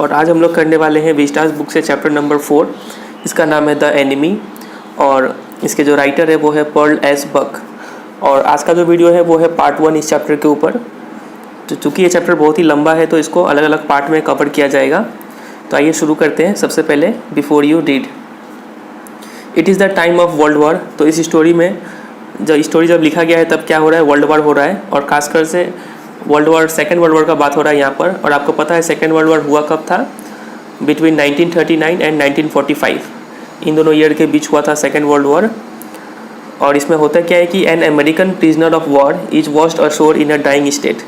और आज हम लोग करने वाले हैं विस्टास बुक से चैप्टर नंबर 4। इसका नाम है द एनिमी और इसके जो राइटर है वो है पर्ल एस बक। और आज का जो वीडियो है वो है पार्ट 1 इस चैप्टर के ऊपर। तो चूँकि ये चैप्टर बहुत ही लंबा है तो इसको अलग अलग पार्ट में कवर किया जाएगा। तो आइए शुरू करते हैं। सबसे पहले before you read, it is the time of world war. तो इस स्टोरी में जब लिखा गया है तब क्या हो रहा है, वर्ल्ड वॉर हो रहा है और खासकर से सेकेंड वर्ल्ड वॉर का बात हो रहा है यहाँ पर। और आपको पता है सेकेंड वर्ल्ड वॉर हुआ कब था, बिटवीन 1939 एंड 1945। इन दोनों ईयर के बीच हुआ था सेकेंड वर्ल्ड वॉर। और इसमें होता क्या है कि an American prisoner of war is washed ashore in a dying state.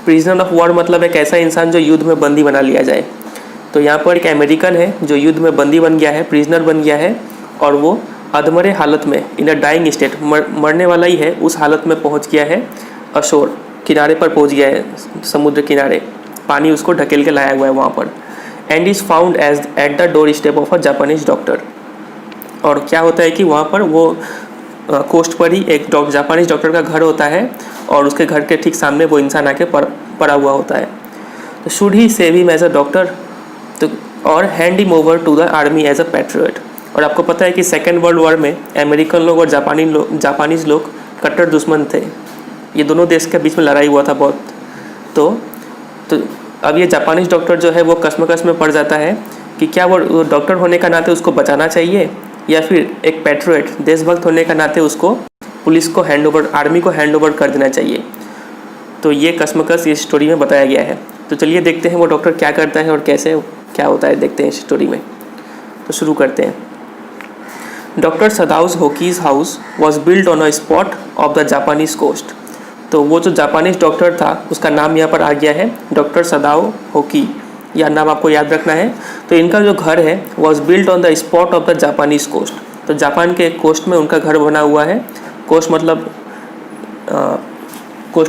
Prisoner of war मतलब एक ऐसा इंसान जो युद्ध में बंदी बना लिया जाए। तो यहाँ पर एक अमेरिकन है जो युद्ध में बंदी बन गया है, प्रिजनर बन गया है और वो अधमरे हालत में, इन अ डाइंग स्टेट, मरने वाला ही है, उस हालत में पहुँच गया है। अशोर, किनारे पर पहुँच गया है, समुद्र किनारे, पानी उसको ढकेल के लाया हुआ है वहाँ पर। And is found as at the door step of a Japanese doctor. और क्या होता है कि वहाँ पर वो कोस्ट पर ही एक जापानीज डॉक्टर का घर होता है और उसके घर के ठीक सामने वो इंसान आके पड़ा हुआ होता है। तो should he save him as a doctor, तो और hand him over to the army as a patriot. और आपको पता है कि सेकेंड वर्ल्ड वॉर में अमेरिकन लोग और जापानीज लोग कट्टर दुश्मन थे। ये दोनों देश के बीच में लड़ाई हुआ था बहुत। तो अब ये जापानीज डॉक्टर जो है वो कश्मकश में पड़ जाता है कि क्या वो डॉक्टर होने का नाते उसको बचाना चाहिए या फिर एक पैट्रियट, देशभक्त होने का नाते उसको पुलिस को आर्मी को हैंड ओवर कर देना चाहिए। तो ये कश्मकश इस स्टोरी में बताया गया है। तो चलिए देखते हैं वो डॉक्टर क्या करता है और कैसे क्या होता है, देखते हैं इस स्टोरी में। तो शुरू करते हैं। Doctor Sadao's Hoki's house was build on a spot of the Japanese coast. तो वो जो जापानीज डॉक्टर था उसका नाम यहाँ पर आ गया है डॉक्टर सदाओ होकी, यह नाम आपको याद रखना है। तो इनका जो घर है was build on the spot of the Japanese coast. तो जापान के कोस्ट में उनका घर बना हुआ है। कोस्ट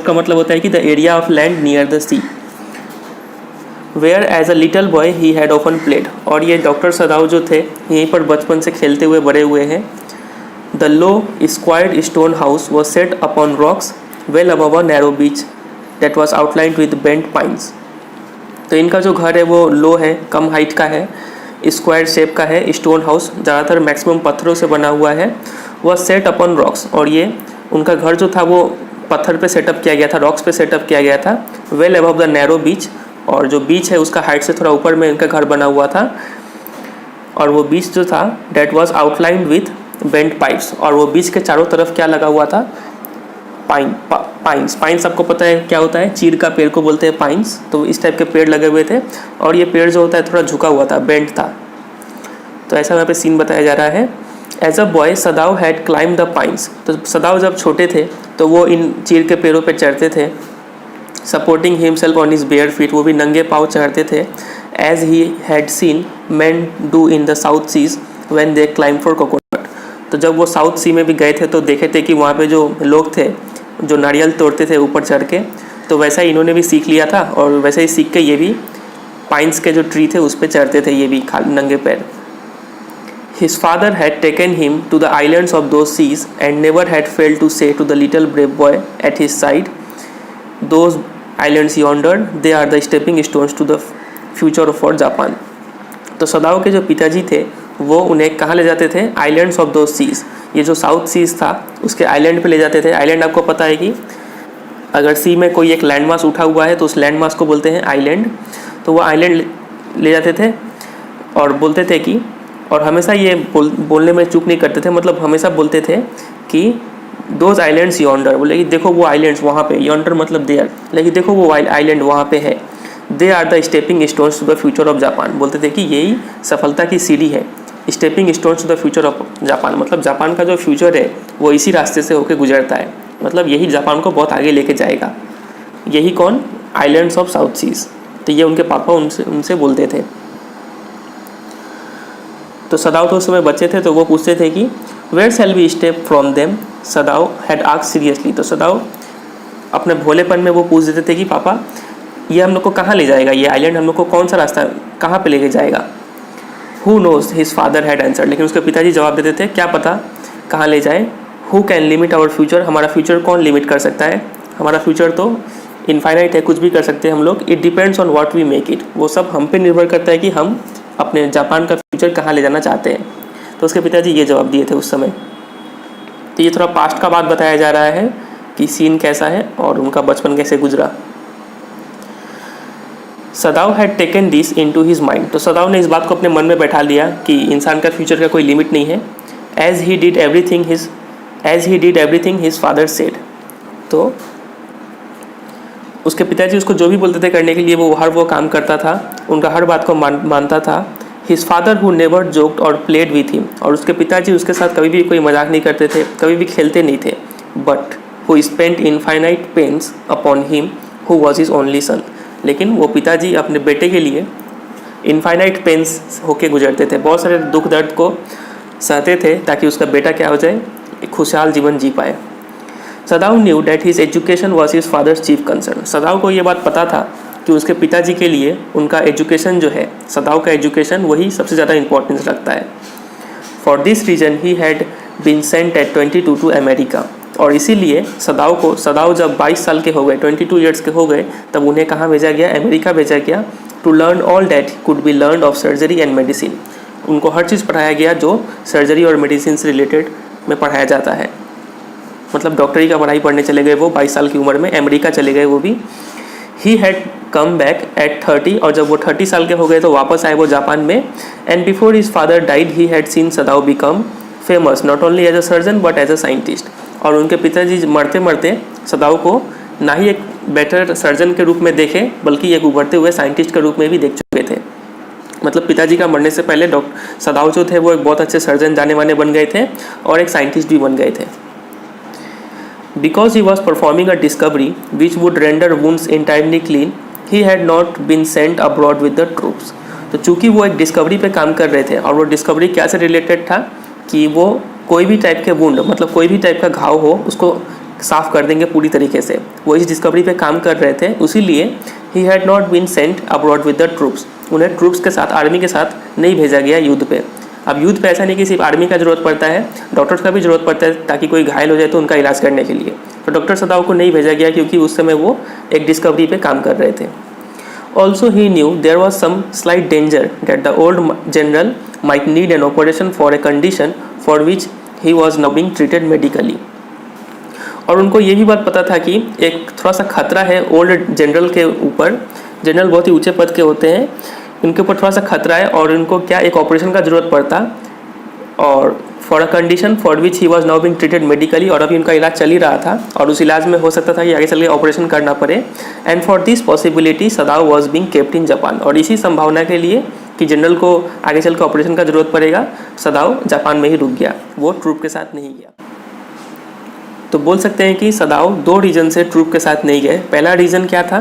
का मतलब होता है कि the area of land near the sea, where as a little boy he had often played. और ये डॉक्टर सदाओ जो थे यहीं पर बचपन से खेलते हुए बड़े हुए हैं। The low squared stone house was set upon rocks well above a narrow beach that was outlined with bent pines. तो इनका जो घर है वो लो है, कम हाइट का है, स्क्वायर शेप का है, स्टोन हाउस ज़्यादातर मैक्सिमम पत्थरों से बना हुआ है। वह सेट अपॉन रॉक्स, और ये उनका घर जो था वो पत्थर पे सेटअप किया गया था, रॉक्स पे सेटअप किया गया था। वेल अबव द नैरो बीच, और जो बीच है उसका हाइट से थोड़ा ऊपर में इनका घर बना हुआ था। और वो बीच जो था that was outlined with bent pipes, और वो बीच के चारों तरफ क्या लगा हुआ था, पाइन्स आपको पता है क्या होता है, चीड़ का पेड़ को बोलते हैं पाइन्स। तो इस टाइप के पेड़ लगे हुए थे और ये पेड़ जो होता है थोड़ा झुका हुआ था, बेंट था। तो ऐसा यहाँ पे सीन बताया जा रहा है। As a boy Sadao had climb the pines. तो सदाओ जब छोटे थे तो वो इन चीड़ के पेड़ों पे चढ़ते थे। Supporting himself on his bare feet, वो भी नंगे पाँव चढ़ते थे। As he had seen man do in the south seas when they climb for coconut. तो जब वो साउथ सी में भी गए थे तो देखे थे कि वहाँ पे जो लोग थे जो नारियल तोड़ते थे ऊपर चढ़ के, तो वैसा ही इन्होंने भी सीख लिया था और वैसे ही सीख के ये भी पाइन्स के जो ट्री थे उस पर चढ़ते थे, ये भी नंगे पैर। His father had taken him to the islands of those seas and never had failed to say to the little brave boy at his side, those islands yonder they are the stepping stones to the future for Japan. तो Sadao के जो पिताजी थे वो उन्हें कहाँ ले जाते थे, आइलैंड्स ऑफ दोज सीज, ये जो साउथ सीज था उसके आइलैंड पे ले जाते थे। आइलैंड आपको पता है कि अगर सी में कोई एक लैंड मास उठा हुआ है तो उस लैंड मास को बोलते हैं आइलैंड। तो वो आइलैंड ले जाते थे और बोलते थे कि, और हमेशा ये बोलने में चूक नहीं करते थे, मतलब हमेशा बोलते थे कि दोज आइलैंड्स यॉन्डर, बोले कि देखो वो आइलैंड्स वहाँ पे, यॉन्डर मतलब देयर, लेकिन देखो वो आइलैंड वहाँ पे है। They are the stepping stones to the future of Japan, बोलते थे कि यही सफलता की सीढ़ी है। Stepping stones to the future of Japan मतलब जापान का जो फ्यूचर है वो इसी रास्ते से होकर गुजरता है, मतलब यही जापान को बहुत आगे लेके जाएगा। यही कौन, आइलैंड्स ऑफ साउथ सीज। तो ये उनके पापा उनसे बोलते थे। तो सदाओ तो उस समय बच्चे थे तो वो पूछते थे कि where shall we step from them, Sadao had asked seriously. तो सदाओ अपने भोलेपन में वो पूछ देते थे कि पापा ये हम लोग को कहाँ ले जाएगा, ये आइलैंड हम लोग को कौन सा रास्ता कहाँ पे लेके जाएगा। Who knows, his father had answered, लेकिन उसके पिताजी जवाब देते थे क्या पता कहाँ ले जाए। Who can limit our future, हमारा फ्यूचर कौन लिमिट कर सकता है, हमारा फ्यूचर तो इनफाइनाइट है, कुछ भी कर सकते हैं हम लोग। It depends on what we make it, वो सब हम पे निर्भर करता है कि हम अपने जापान का फ्यूचर कहाँ ले जाना चाहते हैं। तो उसके पिताजी ये जवाब दिए थे उस समय। तो ये थोड़ा पास्ट का बात बताया जा रहा है कि सीन कैसा है और उनका बचपन कैसे गुजरा। Sadao had taken this into his mind, तो सदाओ ने इस बात को अपने मन में बैठा लिया कि इंसान का फ्यूचर का कोई लिमिट नहीं है। As he did everything his father said, तो उसके पिताजी उसको जो भी बोलते थे करने के लिए वो काम करता था, उनका हर बात को मानता था। His father who never joked और प्लेड विथ हिम, और उसके पिताजी उसके साथ कभी भी कोई मजाक नहीं करते थे, कभी भी खेलते नहीं थे। But who spent infinite pains upon him who was his only son, लेकिन वो पिताजी अपने बेटे के लिए इनफाइनाइट पेन्स होके गुजरते थे, बहुत सारे दुख दर्द को सहते थे ताकि उसका बेटा क्या हो जाए, एक खुशहाल जीवन जी पाए। Sadao knew that his education was his father's chief concern, Sadao को ये बात पता था कि उसके पिताजी के लिए उनका एजुकेशन जो है, सदाओ का एजुकेशन वही सबसे ज़्यादा इंपॉर्टेंस रखता है। For this reason he had been sent at 22 to America, और इसीलिए सदाओ जब 22 साल के हो गए, 22 ईयर्स के हो गए, तब उन्हें कहाँ भेजा गया, अमेरिका भेजा गया। To learn all that could be learn of surgery and medicine, उनको हर चीज़ पढ़ाया गया जो सर्जरी और मेडिसिन से रिलेटेड में पढ़ाया जाता है। मतलब डॉक्टरी का पढ़ाई पढ़ने चले गए वो 22 साल की उम्र में, अमेरिका चले गए वो भी। He had come back at 30, और जब वो 30 साल के हो गए तो वापस आए वो जापान में। And before his father died he had seen Sadao become famous not only as a surgeon but as a scientist, और उनके पिताजी मरते मरते सदाओ को ना ही एक बेटर सर्जन के रूप में देखे बल्कि एक उभरते हुए साइंटिस्ट के रूप में भी देख चुके थे। मतलब पिताजी का मरने से पहले सदाओ जो थे वो एक बहुत अच्छे सर्जन जाने माने बन गए थे और एक साइंटिस्ट भी बन गए थे। Because he was performing a discovery which would render wounds entirely clean, he had not been sent abroad with the troops. तो चूँकि वो एक डिस्कवरी पे काम कर रहे थे, और वो डिस्कवरी क्या से रिलेटेड था कि वो कोई भी टाइप के वुंड, मतलब कोई भी टाइप का घाव हो उसको साफ़ कर देंगे पूरी तरीके से, वो इस डिस्कवरी पे काम कर रहे थे। इसीलिए he had not been sent abroad with the troops, उन्हें ट्रूप्स के साथ, आर्मी के साथ नहीं भेजा गया युद्ध पे। अब युद्ध पे ऐसा नहीं कि सिर्फ आर्मी का जरूरत पड़ता है, डॉक्टर्स का भी जरूरत पड़ता है ताकि कोई घायल हो जाए तो उनका इलाज करने के लिए। तो डॉक्टर सदाओ को नहीं भेजा गया क्योंकि उस समय वो एक डिस्कवरी पे काम कर रहे थे। Also he knew there was some slight danger that the old general might need an operation for a condition for which he was now being treated medically, और उनको ये भी बात पता था कि एक थोड़ा सा खतरा है ओल्ड जनरल के ऊपर। जनरल बहुत ही ऊंचे पद के होते हैं, इनके ऊपर थोड़ा सा खतरा है और इनको क्या एक ऑपरेशन का ज़रूरत पड़ता, और for a condition for which he was now being treated medically, और अभी उनका इलाज चल ही रहा था और उस इलाज में हो सकता था कि आगे चल के ऑपरेशन करना पड़े। And for this possibility Sadao was being kept in Japan, और इसी संभावना के लिए कि जनरल को आगे चल के ऑपरेशन का ज़रूरत पड़ेगा, सदाओ जापान में ही रुक गया, वो ट्रूप के साथ नहीं गया। तो बोल सकते हैं कि सदाओ 2 रीज़न से ट्रूप के साथ नहीं गए। पहला रीज़न क्या था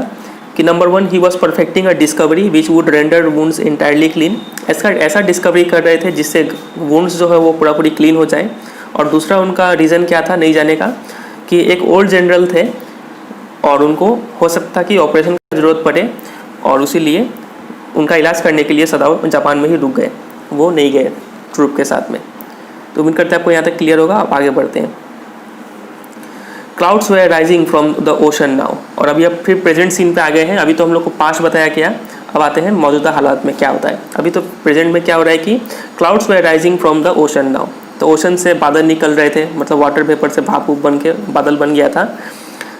कि number 1 he was perfecting a discovery which would render wounds entirely clean, ऐसा डिस्कवरी कर रहे थे जिससे वुंड्स जो है वो पूरी क्लीन हो जाए। और दूसरा उनका रीज़न क्या था नहीं जाने का कि एक ओल्ड जनरल थे और उनको हो सकता कि ऑपरेशन की ज़रूरत पड़े, और इसीलिए उनका इलाज करने के लिए सदाओ जापान में ही रुक गए, वो नहीं गए ट्रूप के साथ में। तो उम्मीद करते हैं आपको यहाँ तक क्लियर होगा। आप आगे बढ़ते हैं। Clouds way rising from the ocean now, और अभी अब फिर प्रेजेंट सीन पे आ गए हैं। अभी तो हम लोग को पास्ट बताया गया, अब आते हैं मौजूदा हालात में क्या होता है। अभी तो प्रेजेंट में क्या हो रहा है कि clouds way rising from the ocean now, तो ओशन से बादल निकल रहे थे, मतलब वाटर वेपर से भाप बन के बादल बन गया था।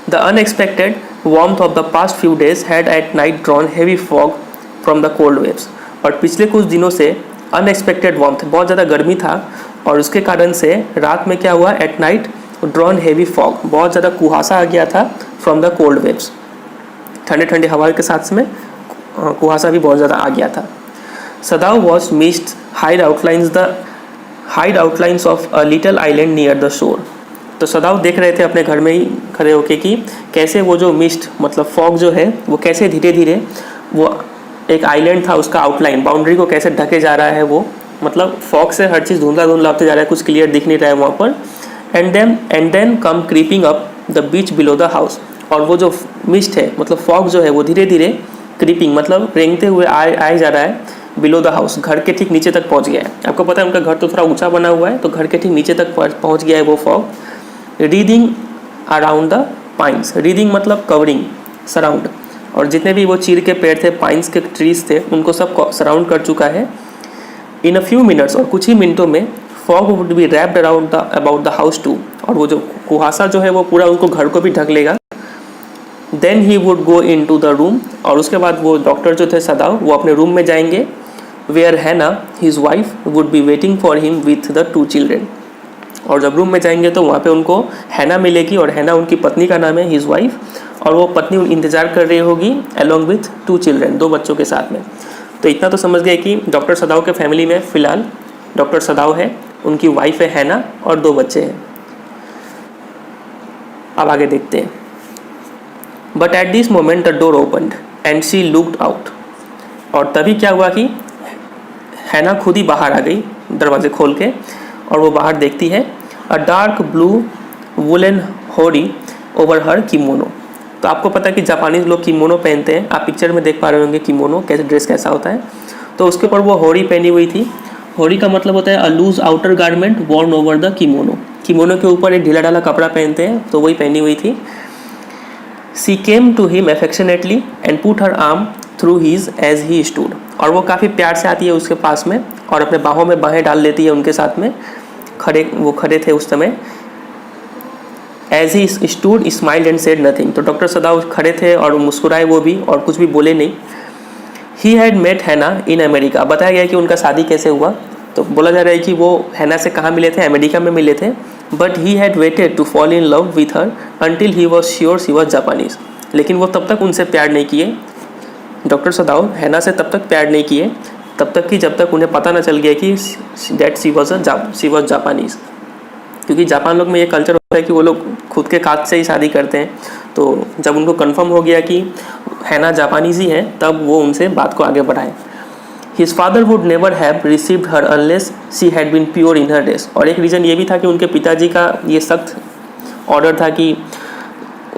The unexpected warmth of the past few days had at night drawn heavy fog from the cold waves, और पिछले कुछ दिनों से अनएक्सपेक्टेड वार्मथ, बहुत ज़्यादा गर्मी था और उसके कारण से रात में क्या हुआ, at night drawn heavy fog, बहुत ज़्यादा कुहासा आ गया था फ्रॉम द कोल्ड वेव्स, ठंडे ठंडे हवा के साथ में कुहासा भी बहुत ज़्यादा आ गया था। Sadao was missed hide outlines of a little island near the shore, तो सदाओ देख रहे थे अपने घर में ही खड़े होके कि कैसे वो जो मिस्ट मतलब फॉग जो है वो कैसे धीरे धीरे वो एक आइलैंड था उसका आउटलाइन बाउंड्री को कैसे ढके जा रहा है, वो मतलब फॉग से हर चीज़ धुंधला धुंधला होते जा रहा है, कुछ क्लियर दिख नहीं रहा है वहाँ पर। And then come creeping up the beach below the house, और वो जो मिस्ट है मतलब फॉग जो है वो धीरे धीरे क्रीपिंग मतलब रेंगते हुए आए जा रहा है बिलो द हाउस, घर के ठीक नीचे तक पहुंच गया है। आपको पता है उनका घर तो थोड़ा ऊंचा बना हुआ है, तो घर के ठीक नीचे तक पहुंच गया है वो fog. Reading around the pines, reading मतलब कवरिंग, सराउंड, और जितने भी वो चीड़ के पेड़ थे, पाइन्स के ट्रीज थे, उनको सब सराउंड कर चुका है। इन अ फ्यू मिनट्स, और कुछ ही मिनटों में, fog would be wrapped around about the house too, और वो जो कुहासा जो है वो पूरा उनको घर को भी ढक लेगा। Then he would go in to the room, और उसके बाद वो डॉक्टर जो थे सदाव, वो अपने रूम में जाएंगे। वेयर हैना his wife would be waiting for him with the 2 children, और जब रूम में जाएंगे तो वहाँ पे उनको हैना मिलेगी, और हैना उनकी पत्नी का नाम है, हिज वाइफ, और वो पत्नी इंतज़ार कर रही होगी अलॉन्ग विथ 2 चिल्ड्रेन, 2 बच्चों के साथ में। तो इतना तो समझ गए कि डॉक्टर सदाव के फैमिली में फ़िलहाल डॉक्टर सदाव है, उनकी वाइफ है हैना, और 2 बच्चे हैं। अब आगे देखते हैं। But at this moment the door opened and she looked out, और तभी क्या हुआ कि हैना खुद ही बाहर आ गई दरवाजे खोल के, और वो बाहर देखती है अ डार्क ब्लू वुलन होडी ओवर हर किमोनो। तो आपको पता है कि जापानीज लोग किमोनो पहनते हैं, आप पिक्चर में देख पा रहे होंगे किमोनो कैसे ड्रेस कैसा होता है। तो उसके ऊपर वो होडी पहनी हुई थी। होडी का मतलब होता है a loose outer garment worn over the kimono. Kimono के ऊपर एक ढीला ढाला कपड़ा पहनते हैं, तो वही पहनी हुई थी। She came to him affectionately and put her arm through his as he stood, और वो काफ़ी प्यार से आती है उसके पास में, और अपने बाहों में बाहें डाल लेती है उनके साथ में। वो खड़े थे उस समय। As he stood smiled and said nothing, तो डॉक्टर सदाव खड़े थे और मुस्कुराए वो भी, और कुछ भी बोले नहीं। ही हैड मेट हैना इन अमेरिका, बताया गया कि उनका शादी कैसे हुआ। तो बोला जा रहा है कि वो हैना से कहाँ मिले थे, अमेरिका में मिले थे। But he had waited to fall in love with her until he was sure she was Japanese, लेकिन वो तब तक उनसे प्यार नहीं किए। डॉक्टर सदाव हैना से तब तक प्यार नहीं किए तब तक कि जब तक उन्हें पता ना चल गया कि दैट शी वॉज जापानीज, क्योंकि जापान लोग में ये कल्चर होता है कि वो लोग खुद के कास्ट से ही शादी करते हैं। तो जब उनको कंफर्म हो गया कि हैना जापानीज ही है, तब वो उनसे बात को आगे बढ़ाए। His father would never have received her unless she had been pure in her race, और एक रीज़न ये भी था कि उनके पिताजी का ये सख्त ऑर्डर था कि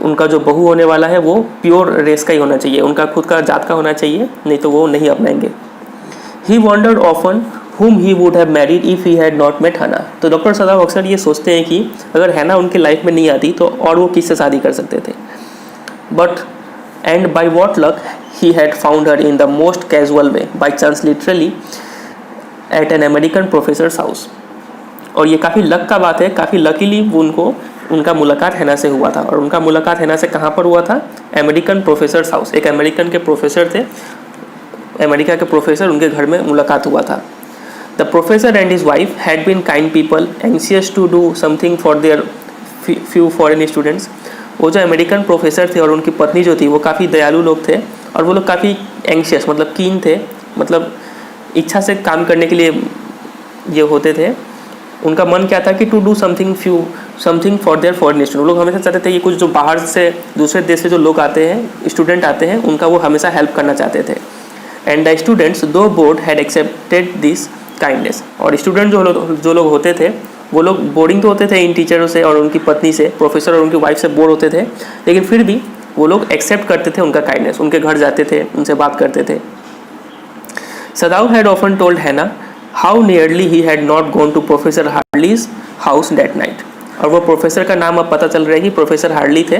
उनका जो बहू होने वाला है वो प्योर रेस का ही होना चाहिए, उनका खुद का जात का होना चाहिए, नहीं तो वो नहीं अपनाएंगे। He wondered often whom he would have married if he had not met हैना। तो डॉक्टर सदाव अक्सर ये सोचते हैं कि अगर हैना उनकी लाइफ में नहीं आती तो और वो किससे शादी कर सकते थे। But and by what luck he had found her in the most casual way, by chance literally, at an American professor's house. और ये काफ़ी लक का बात है, काफ़ी लकीली उनका मुलाकात हैना से हुआ था, और उनका मुलाकात हैना से कहाँ पर हुआ था, अमेरिकन प्रोफेसर्स हाउस। एक अमेरिकन के प्रोफेसर थे, अमेरिका के प्रोफेसर, उनके घर में मुलाकात हुआ था। The professor and his wife had been kind people, anxious to do something for their few foreign students. वो जो अमेरिकन प्रोफेसर थे और उनकी पत्नी जो थी वो काफ़ी दयालु लोग थे, और वो लोग काफ़ी एंग्शियस मतलब कीन थे, मतलब इच्छा से काम करने के लिए ये होते थे। उनका मन क्या था कि to do something for their foreign student. वो लोग हमेशा चाहते थे कि कुछ जो बाहर से दूसरे देश से जो लोग आते हैं, स्टूडेंट आते हैं, उनका वो हमेशा हेल्प करना चाहते थे। एंड द स्टूडेंट्स दो board had accepted this kindness, और स्टूडेंट जो लोग होते थे वो लोग बोरिंग तो होते थे इन टीचरों से और उनकी पत्नी से, प्रोफेसर और उनकी वाइफ से बोर होते थे, लेकिन फिर भी वो लोग एक्सेप्ट करते थे उनका काइंडनेस, उनके घर जाते थे, उनसे बात करते थे। Sadao had often told Hana how nearly he had not gone to professor Harley's house that night, और वो प्रोफेसर का नाम अब पता चल रहा है कि प्रोफेसर हार्ली थे।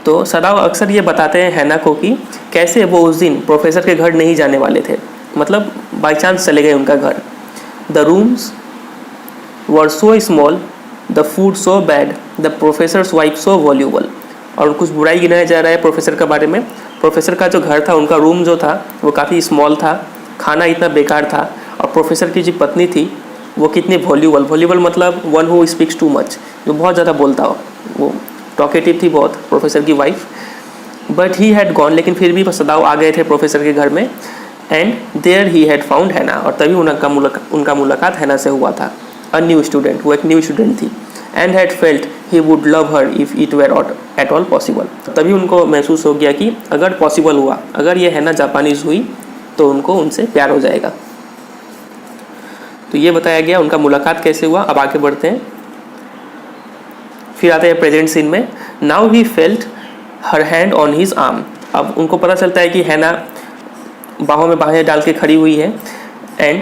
तो सदाव अक्सर ये बताते हैं हैना को कि कैसे वो उस दिन प्रोफेसर के घर नहीं जाने वाले थे, मतलब बाई चांस चले गए उनका घर। The rooms were so small, the food so bad, the professors wife so voluble, और कुछ बुराई गिनाया जा रहा है प्रोफेसर के बारे में। प्रोफेसर का जो घर था, उनका रूम जो था वो काफ़ी स्मॉल था, खाना इतना बेकार था, और प्रोफेसर की जो पत्नी थी वो कितनी वॉल्यूबल मतलब one who speaks too much, जो बहुत ज़्यादा बोलता हो, वो टॉकेटिव थी बहुत प्रोफेसर की wife. But he had gone, लेकिन फिर भी सदाव आ गए थे प्रोफेसर के घर में। And there he had found Hana, और तभी उनका मुलाकात हैना से हुआ था। अ न्यू स्टूडेंट, वो एक न्यू स्टूडेंट थी। And had felt he would love her if it were at all possible, तभी उनको महसूस हो गया कि अगर पॉसिबल हुआ, अगर ये हैना जापानीज हुई तो उनको उनसे प्यार हो जाएगा। तो ये बताया गया उनका मुलाकात कैसे हुआ। अब आगे बढ़ते हैं, फिर आते हैं प्रेजेंट सीन में। Now he felt her hand on his arm, अब उनको पता चलता है कि हैना बाहों में बाहें डाल के खड़ी हुई है। And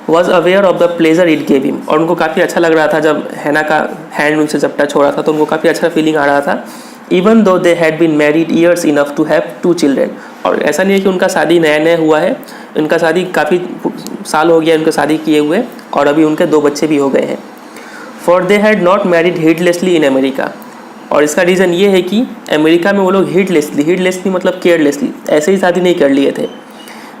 was aware of the pleasure it gave him, और उनको काफ़ी अच्छा लग रहा था जब हैना का हैंड उनसे जब टच हो रहा था, तो उनको काफ़ी अच्छा फीलिंग आ रहा था। Even though they had been married years enough to have 2 children. और ऐसा नहीं है कि उनका शादी नया नया हुआ है, उनका शादी काफ़ी साल हो गया उनका शादी किए हुए, और अभी उनके 2 बच्चे भी हो गए हैं। For they had not married heedlessly in America. और इसका रीज़न ये है कि अमेरिका में वो लोग हीडलेसली मतलब केयरलेसली ऐसे ही शादी नहीं कर लिए थे।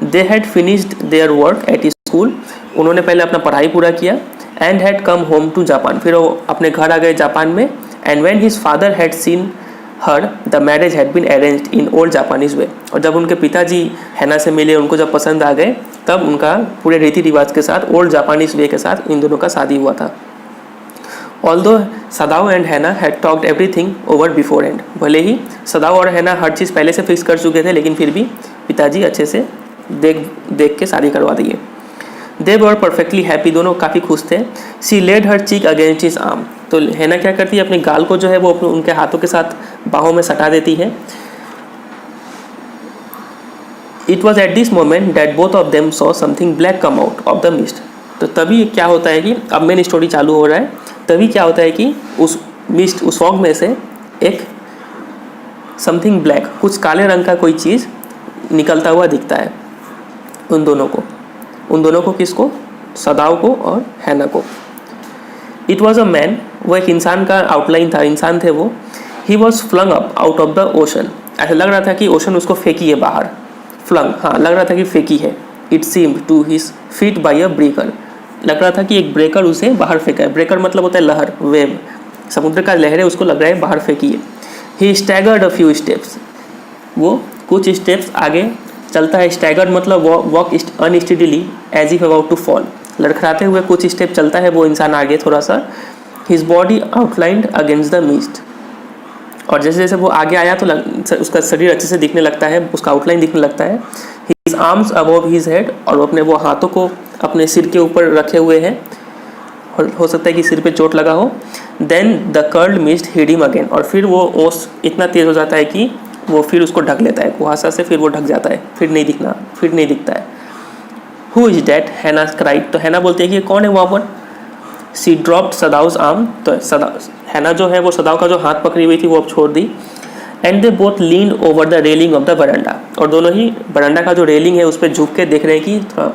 They had finished their work at school. उन्होंने पहले अपना पढ़ाई पूरा किया। And had come home to Japan. फिर वो अपने घर आ गए जापान में। And when his father had seen her the marriage had been arranged in old Japanese way. और जब उनके पिताजी हैना से मिले, उनको जब पसंद आ गए, तब उनका पूरे रीति रिवाज के साथ ओल्ड जापानीज वे के साथ इन दोनों का शादी हुआ था। ऑल्दो सदाओ एंड हैना had talked everything over before and. भले ही सदाओ और हैना हर चीज़ पहले से फिक्स कर चुके थे, लेकिन फिर भी पिताजी अच्छे से देख के शादी करवा दिए। दे वर परफेक्टली हैप्पी। दोनों काफ़ी खुश थे। सी लेड हर चीक अगेंस्ट हिज आर्म। तो हैना क्या करती है, अपने गाल को जो है वो अपने उनके हाथों के साथ बाहों में सटा देती है। It was at this moment that both of them saw something black come out of the mist. तो तभी क्या होता है कि अब मेन स्टोरी चालू हो रहा है। तभी क्या होता है कि उस फॉग में से एक समथिंग ब्लैक, कुछ काले रंग का कोई चीज़ निकलता हुआ दिखता है उन दोनों को किसको? सदाओ को और हैना को। It was a man. वो एक इंसान का आउटलाइन था, इंसान थे वो। He was flung up out of the ocean. ऐसा लग रहा था कि ओशन उसको फेंकी है बाहर। फ्लंग, हाँ, लग रहा था कि फेंकी है। It seemed to his feet by a breaker. लग रहा था कि एक ब्रेकर उसे बाहर फेंका है। ब्रेकर मतलब होता है लहर, वेव। समुद्र का लहर है, उसको लग रहा है बाहर फेंकी है। He staggered a few steps. वो कुछ स्टेप्स आगे चलता है। स्टैगर्ड मतलब walk unsteadily as if about to fall. लड़खड़ाते हुए कुछ स्टेप चलता है वो इंसान आगे थोड़ा सा। His body outlined against the mist. और जैसे जैसे वो आगे आया तो उसका शरीर अच्छे से दिखने लगता है, उसका आउटलाइन दिखने लगता है। His arms above his head. और वो अपने हाथों को अपने सिर के ऊपर रखे हुए हैं, और हो सकता है कि सिर पे चोट लगा हो। Then the curled mist hid him again. और फिर वो ओस इतना तेज हो जाता है कि वो फिर उसको ढक लेता है कुहासा से। फिर वो ढक जाता है, फिर नहीं दिखता है। Who is that? हैना क्राइड। तो हैना बोलती है कि कौन है वहाँ पर? सी ड्रॉप्ड सदाउस आर्म। तो हैना जो है वो सदाओ का जो हाथ पकड़ी हुई थी वो अब छोड़ दी। And they both leaned over the railing of the veranda. और दोनों ही बरंडा का जो रेलिंग है उस पर झुक के देख रहे हैं कि थोड़ा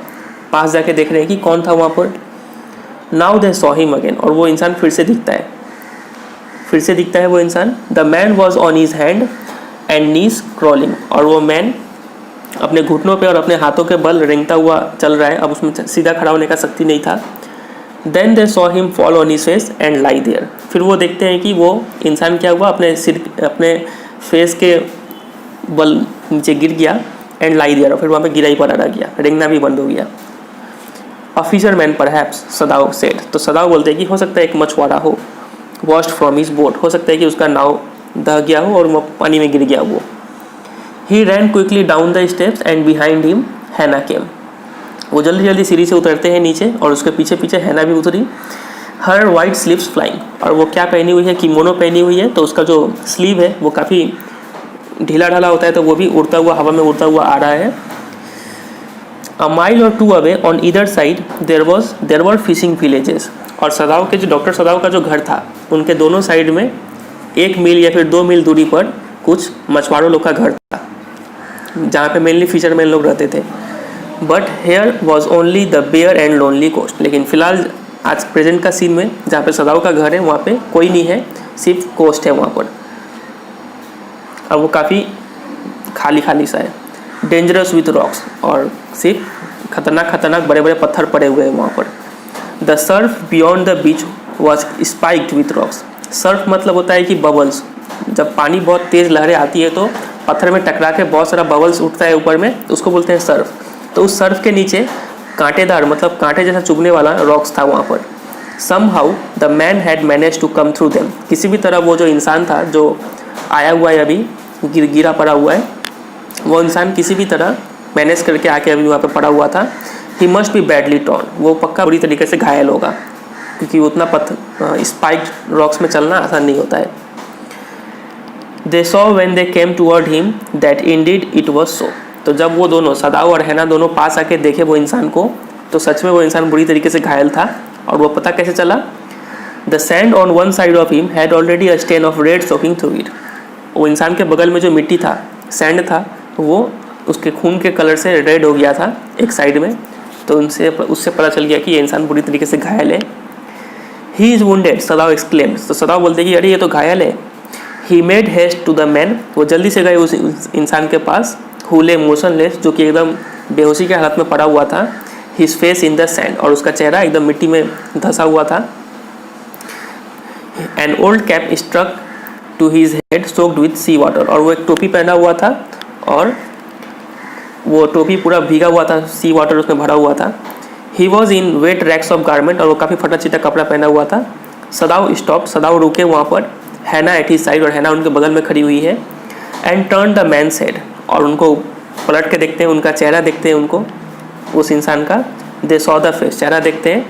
पास जाके देख रहे हैं कि कौन था वहाँ पर। Now they saw him again. और वो इंसान फिर से दिखता है वो इंसान। The man was on his hand and knees crawling. और वो मैन अपने घुटनों पे और अपने हाथों के बल रेंगता हुआ चल रहा है। अब उसमें सीधा खड़ा होने का शक्ति नहीं था। Then they saw him fall on his face and lie there. फिर वो देखते हैं कि वो इंसान क्या हुआ, अपने फेस के बल नीचे गिर गया। And lie there. और फिर वहाँ पे गिरा ही पड़ा रह गया, रेंगना भी बंद हो गया। A fisherman perhaps, Sadao said. तो सदाओ बोलते हैं कि हो सकता है एक मछुआरा हो। Washed from his boat. हो सकता है कि उसका नाव दह गया हो और वो पानी में गिर गया वो। He ran quickly down the steps and behind him Hana came. वो जल्दी जल्दी सीढ़ी से उतरते हैं नीचे, और उसके पीछे पीछे हैना भी उतरी। हर वाइट स्लीव्स फ्लाइंग। और वो क्या पहनी हुई है? किमोनो पहनी हुई है। तो उसका जो स्लीव है वो काफ़ी ढीला ढाला होता है, तो वो भी उड़ता हुआ, हवा में उड़ता हुआ आ रहा है। अ माइल और 2 away on either side there were fishing villages. और सदाओ के जो डॉक्टर सदाओ का जो घर था, उनके दोनों साइड में 1 मील या फिर 2 मील दूरी पर कुछ मछुआरों लोग का घर था, जहाँ पे मेनली फिशरमैन लोग रहते थे। But here was only the bare and lonely coast. लेकिन फिलहाल आज प्रेजेंट का सीन में जहाँ पे सदाओ का घर है वहाँ पे कोई नहीं है, सिर्फ कोस्ट है वहाँ पर। और वो काफ़ी खाली सा है। Dangerous with rocks. और सिर्फ खतरनाक बड़े बड़े पत्थर पड़े हुए हैं वहाँ पर। The Surf beyond the beach was spiked with rocks. Surf मतलब होता है कि बबल्स। जब पानी बहुत तेज़ लहरें आती है तो पत्थर में टकरा के बहुत सारा बबल्स उठता है ऊपर में, उसको बोलते हैं सर्फ। तो उस सर्फ के नीचे कांटेदार मतलब कांटे जैसा चुभने वाला रॉक्स था वहाँ पर। Somehow the man had manage to come through them. किसी भी तरह वो जो इंसान था जो आया हुआ है अभी गिरा पड़ा हुआ है, वो इंसान किसी भी तरह मैनेज करके आके अभी वहाँ पे पड़ा हुआ था। He must be badly torn. वो पक्का बुरी तरीके से घायल होगा, क्योंकि उतना स्पाइक्ड रॉक्स में चलना आसान नहीं होता है। They saw when they came toward him that Indeed it was so. तो जब वो दोनों सदाओ और हैना दोनों पास आके देखे वो इंसान को, तो सच में वो इंसान बुरी तरीके से घायल था। और वो पता कैसे चला? The sand on one side of him had already a stain of red soaking through it. वो इंसान के बगल में जो मिट्टी था, सैंड था, वो उसके खून के कलर से रेड हो गया था एक साइड में। तो उससे पता चल गया कि ये इंसान बुरी तरीके से घायल है। He is wounded, Sadao exclaims. तो सदाव बोलते कि अरे ये तो घायल है। He made haste to the man, वो जल्दी से गए उस इंसान के पास। हु ले मोशनलेस, जो कि एकदम बेहोशी के हालत में पड़ा हुआ था। His face in the sand, और उसका चेहरा एकदम मिट्टी में धंसा हुआ था। An old cap struck to his head soaked with sea water, और वो एक टोपी पहना हुआ था और वो टोपी पूरा भीगा हुआ था, सी वाटर उसमें भरा हुआ था। He was in wet rags of garment, और वो काफ़ी फटा चिटा कपड़ा पहना हुआ था। सदाव स्टॉप, सदाव रुके वहाँ पर। हैना एट हिज साइड, और हैना उनके बगल में खड़ी हुई है। And turn the man's head, और उनको पलट के देखते हैं, उनका चेहरा देखते हैं उनको, उस इंसान का। दे सॉ द फेस, चेहरा देखते हैं,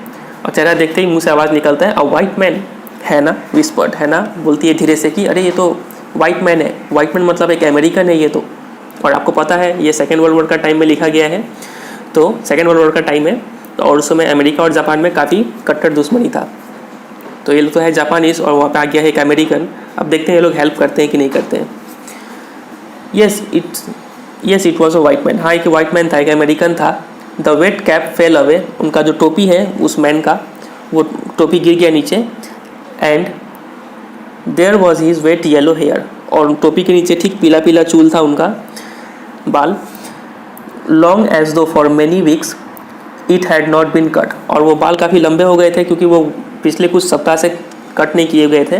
और चेहरा देखते ही मुँह से आवाज़ निकलता है, अ वाइट मैन। हैना विस्पर्ड, हैना बोलती है धीरे से कि अरे ये तो वाइट मैन है। वाइट मैन मतलब एक अमेरिकन है ये तो। और आपको पता है ये सेकेंड वर्ल्ड वॉर का टाइम में लिखा गया है, तो सेकेंड वर्ल्ड वॉर का टाइम है, तो और उस समय अमेरिका और जापान में काफ़ी कट्टर दुश्मनी था। तो ये लोग तो है जापानीज, और वहाँ पे आ गया है एक अमेरिकन। अब देखते हैं ये लोग हेल्प करते हैं कि नहीं करते हैं। Yes it was a white man, हाँ एक वाइट मैन था, एक अमेरिकन था। The wet cap fell away, उनका जो टोपी है उस मैन का, वो टोपी गिर गया नीचे। And there was his wet yellow hair, और टोपी के नीचे ठीक पीला पीला चूल था उनका बाल। Long as though for many weeks it had not been cut, और वो बाल काफ़ी लंबे हो गए थे क्योंकि वो पिछले कुछ सप्ताह से कट नहीं किए गए थे।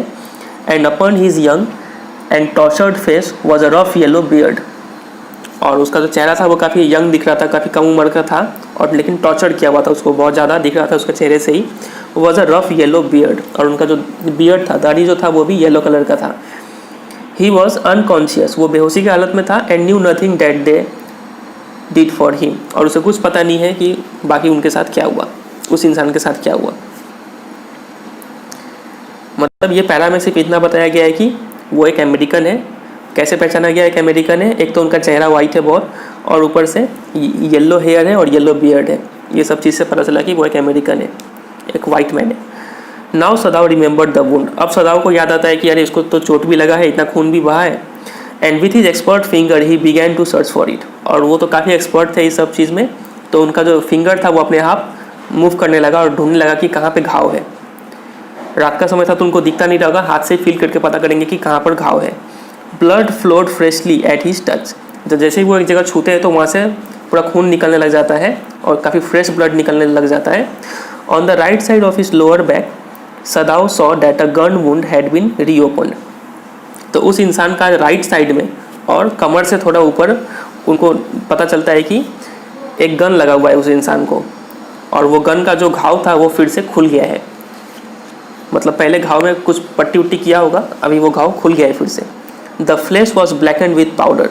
And upon his young and tortured face was a rough yellow beard, और उसका जो चेहरा था वो काफ़ी यंग दिख रहा था, काफ़ी कम उम्र का था, और लेकिन टॉर्चर किया हुआ था, उसको बहुत ज़्यादा दिख रहा था उसके चेहरे से ही। Was a rough yellow beard, और उनका जो बियर्ड था, दाढ़ी जो था, वो भी येलो कलर का था। ही वॉज अनकॉन्शियस, वो बेहोशी की हालत में था। And knew nothing that they did for him, और उसे कुछ पता नहीं है कि बाकी उनके साथ क्या हुआ, उस इंसान के साथ क्या हुआ। मतलब ये पैरा में सिर्फ इतना बताया गया है कि वो एक अमेरिकन है। कैसे पहचाना गया एक अमेरिकन है? एक तो उनका चेहरा वाइट है बहुत, और ऊपर से येलो हेयर है और येलो बियर्ड है। ये सब चीज़ से पता चला कि वो एक अमेरिकन है, एक वाइट मैन है। नाउ सदाव रिमेंबर्ड द वुंड, अब सदाव को याद आता है कि यार इसको तो चोट भी लगा है, इतना खून भी बहा है। And with his expert finger he began to search for it, और वो तो काफ़ी एक्सपर्ट थे इस सब चीज़ में, तो उनका जो फिंगर था वो अपने आप मूव करने लगा और ढूंढने लगा कि कहाँ पे घाव है। रात का समय था तो उनको दिखता नहीं रहेगा, हाथ से फील करके पता करेंगे कि कहाँ पर घाव है। Blood flowed freshly at his touch, जब जैसे ही वो एक जगह छूते हैं तो वहाँ से पूरा खून निकलने लग जाता है और काफ़ी फ्रेश ब्लड निकलने लग जाता है। On the right side of his lower back Sadao saw that a gun wound had been reopened, तो उस इंसान का राइट साइड में और कमर से थोड़ा ऊपर उनको पता चलता है कि एक गन लगा हुआ है उस इंसान को, और वो गन का जो घाव था वो फिर से खुल गया है। मतलब पहले घाव में कुछ पट्टी उट्टी किया होगा, अभी वो घाव खुल गया है फिर से। The flash was black and with powder,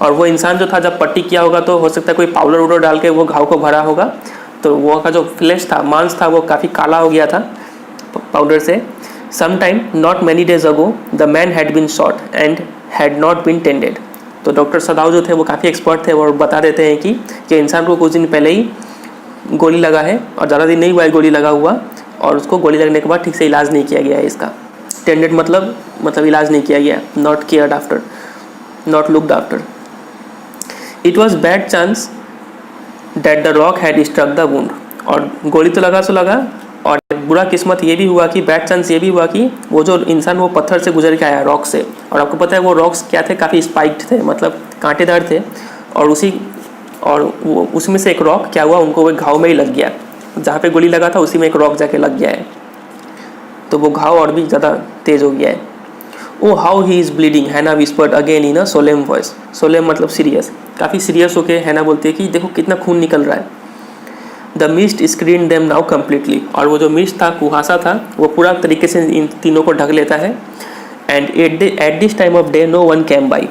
और वो इंसान जो था जब पट्टी किया होगा तो हो सकता है कोई पाउडर उडर डाल के वो घाव को भरा होगा, तो वो का जो फ्लैश था, मांस था, वो काफ़ी काला हो गया था पाउडर से। Sometime not many days ago the man had been shot and had not been tended, तो डॉक्टर सदाव जो थे वो काफ़ी एक्सपर्ट थे और बता देते हैं कि इंसान को कुछ दिन पहले ही गोली लगा है, और ज़्यादा दिन नहीं हुआ है गोली लगा हुआ, और उसको गोली लगने के बाद ठीक से इलाज नहीं किया गया है इसका। टेंडेड मतलब इलाज नहीं किया गया, not cared after, not looked after. It was bad chance that the rock had struck the wound, और गोली तो लगा सो लगा, और बुरा किस्मत ये भी हुआ कि बैड चांस ये भी हुआ कि वो जो इंसान वो पत्थर से गुजर के आया, रॉक से, और आपको पता है वो रॉक्स क्या थे, काफ़ी स्पाइक्ड थे, मतलब कांटेदार थे, और वो उसमें से एक रॉक क्या हुआ, उनको वो घाव में ही लग गया, जहाँ पे गोली लगा था उसी में एक रॉक जाके लग गया है, तो वो घाव और भी ज़्यादा तेज़ हो गया है। ओ हाउ ही इज़ ब्लीडिंग, हैना whispered again in a solemn voice, solemn मतलब सीरियस, काफ़ी सीरियस होके हैना बोलती है कि देखो कितना खून निकल रहा है। The mist screen them now completely, और वो जो मिस्ट था, कुहासा था, वो पूरा तरीके से इन तीनों को ढक लेता है। And at this time of day no one came by,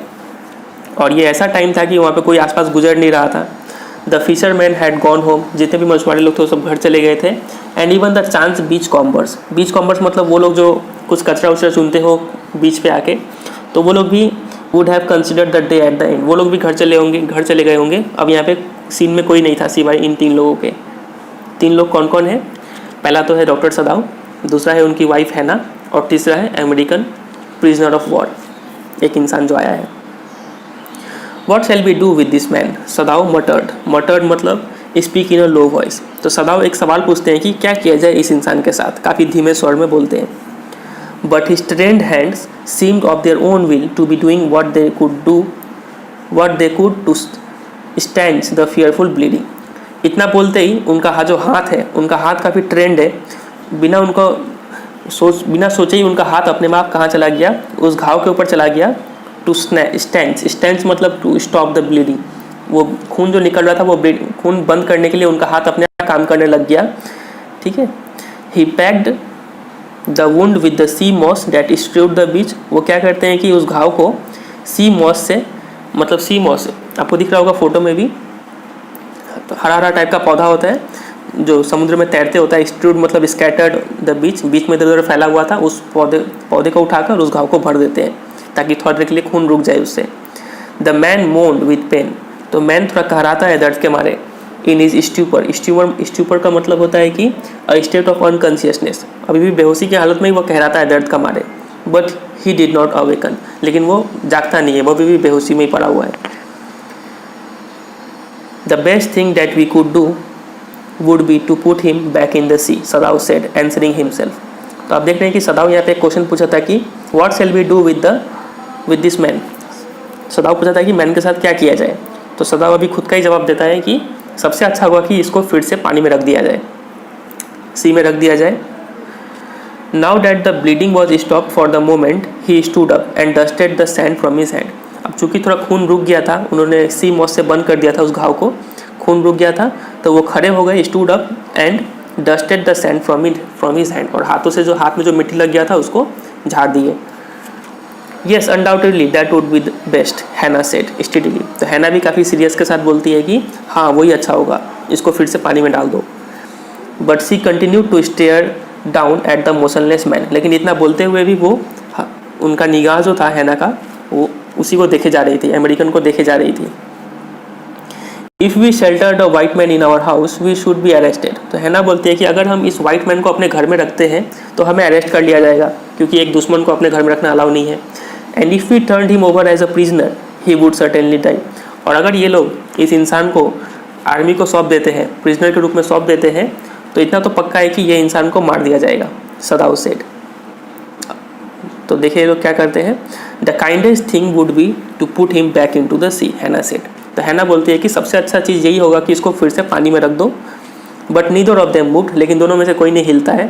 और ये ऐसा टाइम था कि वहाँ पे कोई आसपास गुजर नहीं रहा था। The fisherman had gone home, जितने भी मछुआरे लोग थे वो सब घर चले गए थे। And even the chance beach combers, beach combers मतलब वो लोग जो कुछ कचरा उचरा चुनते हो बीच पे आके, तो वो लोग भी would have considered the day at the end, वो लोग भी घर चले गए होंगे। अब यहाँ पे सीन में कोई नहीं था सिवाय इन तीन लोगों के। तीन लोग कौन कौन है? पहला तो है डॉक्टर सदाव, दूसरा है उनकी वाइफ हैना, और तीसरा है अमेरिकन प्रिजनर ऑफ वॉर, एक इंसान जो आया है। What shall we do with this man? सदाव मटर्ड मतलब speak in a low voice. तो सदाव एक सवाल पूछते हैं कि क्या किया जाए इस इंसान के साथ, काफ़ी धीमे स्वर में बोलते हैं। But his trained hands seemed of their own will to be doing what they could to stanch the fearful bleeding। इतना बोलते ही उनका जो हाथ है, उनका हाथ काफ़ी ट्रेंड है, बिना सोचे ही उनका हाथ अपने आप कहाँ चला गया, उस घाव के ऊपर चला गया। टू स्टेंच मतलब टू स्टॉप द ब्लीडिंग, वो खून जो निकल रहा था वो खून बंद करने के लिए उनका हाथ अपने आप काम करने लग गया। ठीक है। He packed the wound with the sea moss that strewed the beach. वो क्या करते हैं कि उस घाव को सी मॉस से, मतलब सी मॉस आपको दिख रहा होगा फोटो में भी, तो हरा हरा टाइप का पौधा होता है जो समुद्र में तैरते होता है। स्ट्रूड मतलब स्कैटर्ड द बीच में इधर उधर फैला हुआ था, उस पौधे को उठाकर उस घाव को भर देते हैं ताकि थोड़ा देर के लिए खून रुक जाए उससे। The man moaned with pain. तो मैन थोड़ा कहराता है दर्द के मारे। इन इज स्ट्यूपर का मतलब होता है कि अ स्टेट ऑफ अनकॉन्शियसनेस, अभी भी बेहोशी की हालत में ही वो कहराता है दर्द का मारे। But he did not awaken, लेकिन वो जागता नहीं है, वो अभी भी बेहोशी में ही पड़ा हुआ है। The best thing that we could do would be to put him back in the sea, Sadao said answering himself. तो आप देख रहे हैं कि सदाव यहाँ पे एक क्वेश्चन पूछा था कि what shall we do with this man. Sadao पूछा था कि मैन के साथ क्या किया जाए। तो सदाव अभी खुद का ही जवाब देता है कि सबसे अच्छा होगा कि इसको फिर से पानी में रख दिया जाए, सी में रख दिया जाए। Now that the bleeding was stop for the moment he stood up and dusted the sand from his hand. अब चूंकि थोड़ा खून रुक गया था, उन्होंने सी मॉस से बंद कर दिया था उस घाव को, खून रुक गया था, तो वो खड़े हो गए, stood up and dusted the sand from his hand, और हाथों से हाथ में जो मिट्टी लग गया था उसको झाड़ दिए। Yes undoubtedly that would be the best, हैना सेड स्टेडीली। तो हैना भी काफ़ी सीरियस के साथ बोलती है कि हाँ वही अच्छा होगा, इसको फिर से पानी में डाल दो। But she continued to stare down at the motionless man. लेकिन इतना बोलते हुए भी वो उनका निगाह जो था हैना का, वो उसी को देखे जा रही थी, अमेरिकन को देखे जा रही थी। If we sheltered a white man in our house we should be arrested. तो हैना बोलती है कि अगर हम इस वाइट मैन को अपने घर में रखते हैं तो हमें अरेस्ट कर लिया जाएगा, क्योंकि एक दुश्मन को अपने घर में रखना अलाउ नहीं है। And if we turn him over as a prisoner he would certainly die. और अगर ये लोग इस इंसान को आर्मी को सौंप देते हैं, प्रिजनर के रूप में सौंप देते हैं, तो इतना तो पक्का है कि ये इंसान को मार दिया जाएगा, सदाव सेड। तो देखिए लोग क्या करते हैं। The kindest thing would be to put him back in to the sea, Hana said. तो हैना बोलती है कि सबसे अच्छा चीज़ यही होगा कि इसको फिर से पानी में रख दो। But neither of them moved, लेकिन दोनों में से कोई नहीं हिलता है।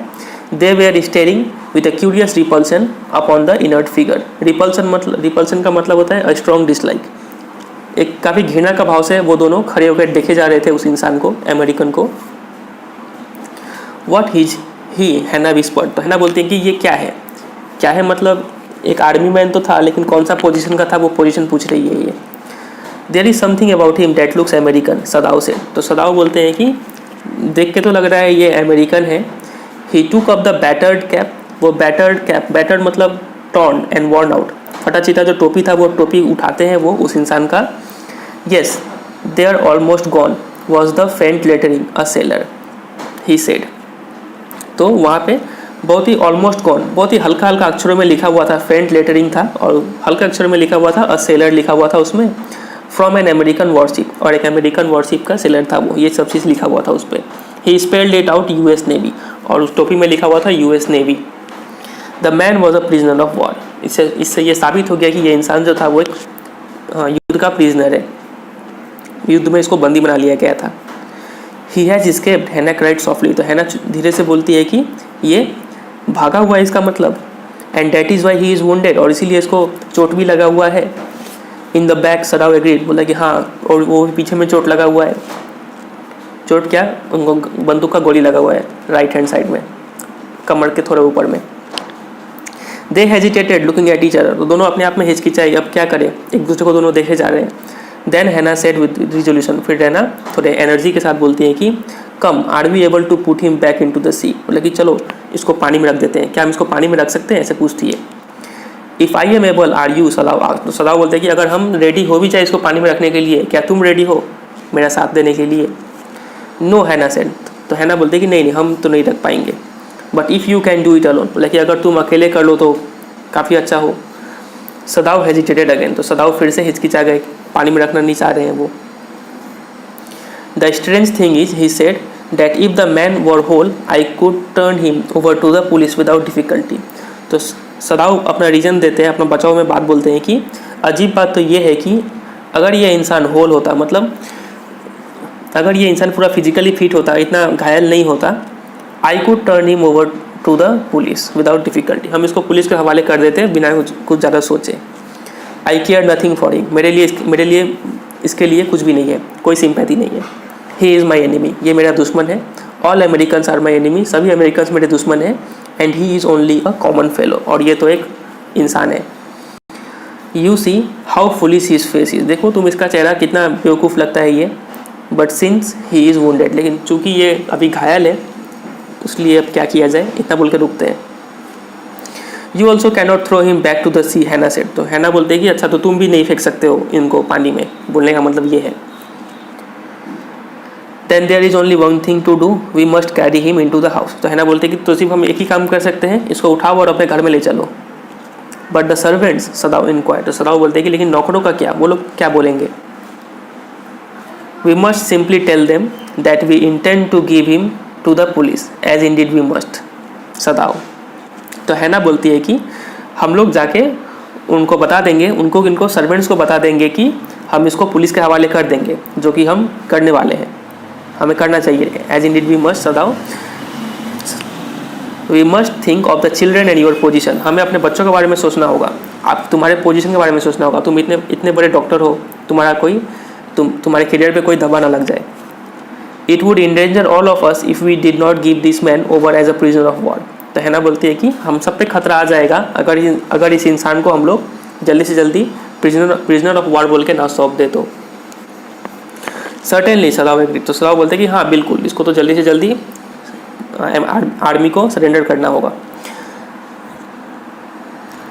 They were staring with a curious repulsion upon the inert figure. Repulsion का मतलब होता है अ स्ट्रॉन्ग डिसलाइक। एक काफ़ी घृणा का भाव से वो दोनों खड़े होकर देखे जा रहे थे उस इंसान को, अमेरिकन को। व्हाट इज ही, हैना विस्पर्ड। तो हैना बोलती है कि ये क्या है मतलब एक आर्मी मैन तो था, लेकिन कौन सा पोजीशन का था वो पोजीशन पूछ रही है ये। There is something about him that looks American, Sadao से। तो सदाव बोलते हैं कि देख के तो लग रहा है ये अमेरिकन है। ही टूक अप द बैटर्ड कैप। वो बैटर्ड मतलब टॉर्न एंड वॉर्न आउट, फटा चिटा जो टोपी था वो टोपी उठाते हैं वो उस इंसान का। Yes they are almost gone was the faint lettering a sailor, he said. तो वहाँ पे बहुत ही ऑलमोस्ट गॉन, बहुत ही हल्का हल्का अक्षरों में लिखा हुआ था, फेंट लेटरिंग था और हल्का अक्षरों में लिखा हुआ था, अ सेलर लिखा हुआ था उसमें, फ्रॉम एन अमेरिकन वॉरशिप, और एक अमेरिकन वॉरशिप का सेलर था वो, ये सब चीज़ लिखा हुआ था उस पर। He spelled it out US navy, और उस टोपी में लिखा हुआ था US navy. The man was a prisoner of war. इससे ये साबित हो गया कि ये इंसान जो था वो एक युद्ध का प्रिजनर है, युद्ध में इसको बंदी बना लिया गया था। ही हैज़ एस्केप्ड, हैना क्राइड सॉफ्टली। तो हैना धीरे से बोलती है कि ये भागा हुआ है इसका मतलब। And that is why he is wounded, और इसीलिए इसको चोट भी लगा हुआ है। इन द बैक, सदाव एग्रीड, बोला कि हाँ, और वो पीछे में चोट लगा हुआ है। चोट क्या, उनको बंदूक का गोली लगा हुआ है राइट हैंड साइड में, कमर के थोड़े ऊपर में। They hesitated looking at each other. तो दोनों अपने आप में हिचकिचाई, अब क्या करें, एक दूसरे को दोनों देखे जा रहे हैं। देन हैना सेड विद रिजोल्यूशन, फिर हैना थोड़े एनर्जी के साथ बोलती है कि come are we able to put him back in to the sea. बोला कि चलो इसको पानी में रख देते हैं, क्या हम इसको पानी में रख सकते हैं, ऐसे पूछती है। If I am able are you, Sadao. तो सदाव बोलते हैं कि अगर हम रेडी हो भी जाए इसको पानी में रखने के लिए, क्या तुम रेडी हो मेरा साथ देने के लिए। नो, हैना सेड। तो हैना बोलते हैं कि नहीं हम तो नहीं रख पाएंगे। But if you can do it alone, बोला कि अगर तुम अकेले कर लो तो काफ़ी अच्छा हो। सदाव हेजिटेटेड अगेन, तो सदाव फिर से हिचकिचा गए, पानी में रखना नहीं चाह रहे हैं वो। The strange thing is he said that if the man were whole I could turn him over to the police without difficulty. तो सदाव अपना रीज़न देते हैं, अपना बचाव में बात बोलते हैं कि अजीब बात तो ये है कि अगर ये इंसान होल होता, मतलब अगर ये इंसान पूरा फिजिकली फिट होता, इतना घायल नहीं होता, I could turn him over to the police without difficulty, हम इसको पुलिस के हवाले कर देते बिना कुछ ज़्यादा सोचे। आई केयर नथिंग फॉर हिम, मेरे लिए इसके लिए कुछ भी नहीं है, कोई सिंपैथी नहीं है। ही इज़ माई एनिमी, ये मेरा दुश्मन है। All Americans are my enemy, सभी अमेरिकन्स मेरे दुश्मन है। And he is only a common fellow, और ये तो एक इंसान है। You see how foolish his face is, देखो तुम इसका चेहरा कितना बेवकूफ़ लगता है ये। But since he is wounded, लेकिन चूँकि ये अभी घायल है इसलिए अब क्या किया जाए, इतना बोल के रुकते हैं। You also cannot throw him back to the sea, Hana said, तो हैना बोलते हैं कि अच्छा तो तुम भी नहीं फेंक सकते हो इनको पानी में, बोलने का मतलब ये है। Then there is only one thing to do, we must carry him in to the house, तो हैना बोलते हैं कि तो सिर्फ हम एक ही काम कर सकते हैं, इसको उठाओ और अपने घर में ले चलो। बट द सर्वेंट्स, सदाव इनक्वायर, तो सदाव बोलते हैं कि लेकिन नौकरों का क्या, वो लोग क्या बोलेंगे। We must simply tell them that we intend to give him to the police as indeed we must, Sadao. तो हैना बोलती है कि हम लोग जाके उनको बता देंगे, इनको सर्वेंट्स को बता देंगे कि हम इसको पुलिस के हवाले कर देंगे, जो कि हम करने वाले हैं, हमें करना चाहिए। As indeed we must, Sadao. We must think of the children and your position, हमें अपने बच्चों के बारे में सोचना होगा, आप तुम्हारे पोजीशन के बारे में सोचना होगा, तुम इतने बड़े डॉक्टर हो, तुम्हारे करियर पे कोई दबा ना लग जाए। It would endanger all of us if we did not give this man over as a prisoner of war, तो हैना बोलती है कि हम सब पे खतरा आ जाएगा अगर इस इंसान को हम लोग जल्दी से जल्दी प्रिजनर ऑफ वॉर बोल के ना सौंप दे तो। सर्टेनली, सदाव एग्री, तो सदाव बोलते हैं कि हाँ बिल्कुल, इसको तो जल्दी से जल्दी आर्मी को सरेंडर करना होगा।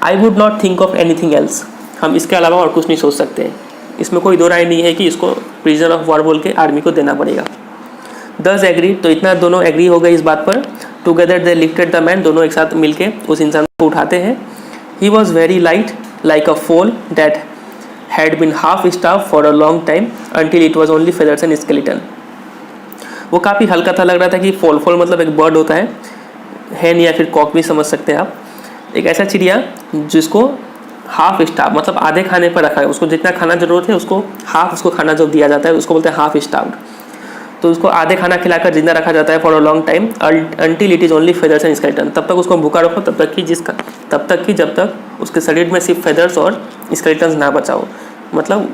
I would not think of anything else, हम इसके अलावा और कुछ नहीं सोच सकते, इसमें कोई दो राय नहीं है कि इसको प्रिजनर ऑफ वॉर बोल के आर्मी को देना पड़ेगा। दस एग्री, तो इतना दोनों एग्री हो गए इस बात पर। Together they lifted the man, दोनों एक साथ मिलके उस इंसान को उठाते हैं। He was very light like a foal that had been half starved for a long time until it was only feathers and skeleton. वो काफ़ी हल्का था, लग रहा था कि फोल मतलब एक बर्ड होता है, हैन या फिर कॉक भी समझ सकते हैं आप, एक ऐसा चिड़िया जिसको हाफ स्टाफ मतलब आधे खाने पर रखा है, उसको जितना खाना जरूरत है उसको हाफ उसको खाना जो दिया जाता है उसको बोलते हैं हाफ स्टाफ्ड। तो उसको आधे खाना खिलाकर जिंदा रखा जाता है for a long time until it is only feathers and skeleton, तब तक उसको भूखा रखो, तब तक कि जब तक उसके शरीर में सिर्फ फेदर्स और स्केलेटन्स ना बचाओ। मतलब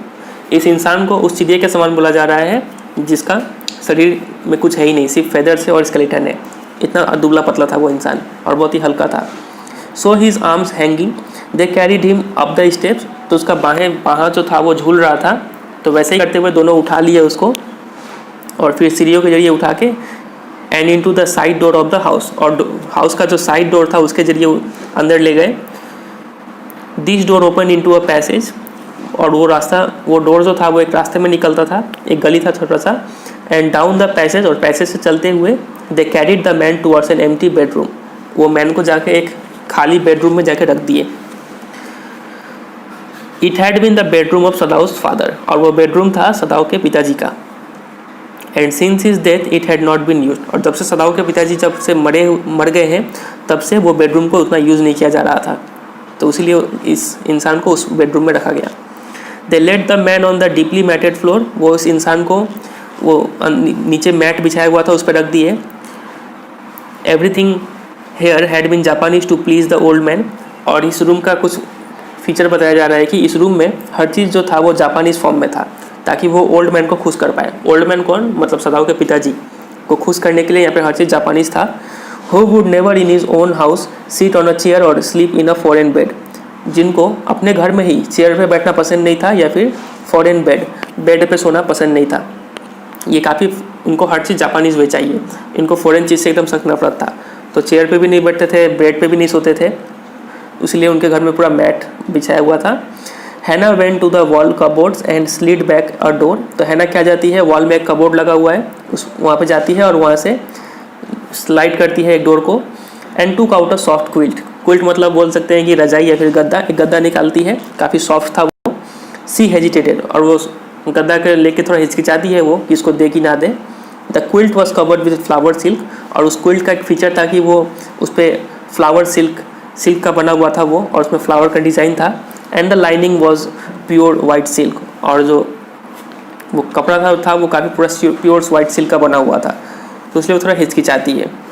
इस इंसान को उस चिड़िया के समान बोला जा रहा है जिसका शरीर में कुछ है ही नहीं, सिर्फ फेदर्स है और स्केलेटन है। इतना दुबला पतला था वो इंसान और बहुत ही हल्का था। So his arms hanging they carried him up the steps, तो उसका बाहाँ जो था वो झूल रहा था, तो वैसे ही करते हुए दोनों उठा लिए उसको और फिर सीढ़ियों के जरिए उठा के and into the side door of the house, और हाउस का जो साइड डोर था उसके जरिए अंदर ले गए। This door open into a passage, और वो डोर जो था वो एक रास्ते में निकलता था, एक गली था छोटा सा। एंड डाउन द पैसेज, और पैसेज से चलते हुए they carried the man towards an empty bedroom, वो मैन को जाके एक खाली बेडरूम में जाके रख दिए। It had been the bedroom of Sadao's father, और वो बेडरूम था सदाव के पिताजी का। And since his death it had not been used, और जब से सदाव के पिताजी जब से मर गए हैं तब से वो बेडरूम को उतना यूज़ नहीं किया जा रहा था, तो इसीलिए इस इंसान को उस बेडरूम में रखा गया। They let the man on the deeply matted floor, वो इस इंसान को वो नीचे मैट बिछाया हुआ था उस पर रख दिए। Everything here had been Japanese to please the old man, और इस रूम का कुछ फीचर बताया जा रहा है कि इस रूम में हर चीज़ जो था वो जापानीज फॉर्म में था, ताकि वो ओल्ड मैन को खुश कर पाए। ओल्ड मैन कौन, मतलब सदाव के पिताजी को खुश करने के लिए यहाँ पे हर चीज़ जापानीज था। Who would never in his own house sit on a chair और sleep in a foreign bed, जिनको अपने घर में ही चेयर पे बैठना पसंद नहीं था या फिर फॉरेन बेड पे सोना पसंद नहीं था। ये काफ़ी उनको हर चीज़ जापानीज वे चाहिए, इनको फॉरेन चीज़ से एकदम सख्त नफरत था, तो चेयर पे भी नहीं बैठते थे, बेड पे भी नहीं सोते थे, इसलिए उनके घर में पूरा मैट बिछाया हुआ था। Hana went to the wall cupboards and slid back a door, तो हैना क्या जाती है, वॉल में एक कबोर्ड लगा हुआ है वहाँ पे जाती है और वहाँ से स्लाइड करती है एक डोर को। एंड टूक out a soft quilt quilt मतलब बोल सकते हैं कि रजाई या फिर गद्दा, एक गद्दा निकालती है, काफ़ी सॉफ्ट था वो। सी हेजिटेटेड, और वो गद्दा के लेके थोड़ा हिचकिचाती है वो कि इसको दे कि ना दे। The quilt was covered with flower silk, और उस क्विल्ट का एक फीचर था कि वो उस पर फ्लावर सिल्क का बना हुआ था वो, और उसमें फ्लावर का डिज़ाइन था। And the lining was pure white silk, और जो वो कपड़ा था वो काफ़ी पूरा प्योर वाइट सिल्क का बना हुआ था, तो इसलिए वो थोड़ा हिचकिचाती है।